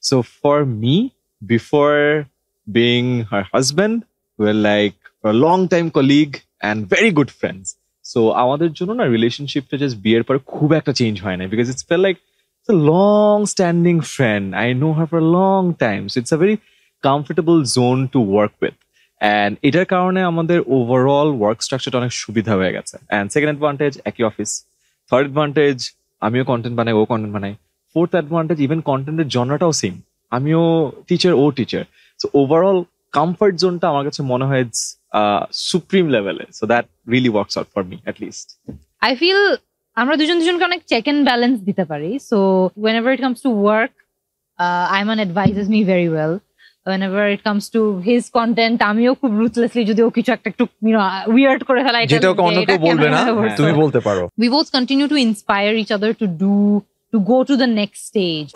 So for me, before being her husband, we're like a long time colleague and very good friends. So আমাদের জন্য না রিলেশনশিপটা just বিয়ের পর খুব একটা চেঞ্জ হয় না, because it's fail like a long standing friend. I know her for a long time. So it's a very comfortable zone to work with. And এটার কারণে আমাদের ওভারঅল ওয়ার্ক স্ট্রাকচারটা অনেক সুবিধা হয়ে গেছে। অ্যান্ড সেকেন্ড অ্যাডভান্টেজ, একই অফিস। থার্ড অ্যাডভান্টেজ, আমিও কন্টেন্ট বানাই, ও কন্টেন্ট বানাই। ফোর্থ অ্যাডভান্টেজ, ইভেন কন্টেন্টের জনরাটাও সেম। আমিও টিচার, ও টিচার। সো ওভারঅল কমফর্ট জোনটা আমার কাছে মনে হয় সুপ্রিম লেভেলে। So that really works out for me at least. I feel আমরা দুজনকে অনেক চেক এন্ড ব্যালেন্স দিতে পারি। So whenever it comes to work, Ayman advises me very well. Whenever it comes to his content, আমিও খুব ruthlessly যদি ও কিছু একটু weird করে ফেলা, যেটা অন্য কেউ বলবে না তুমি বলতে পারো। We both continue to inspire each other to go to the next stage.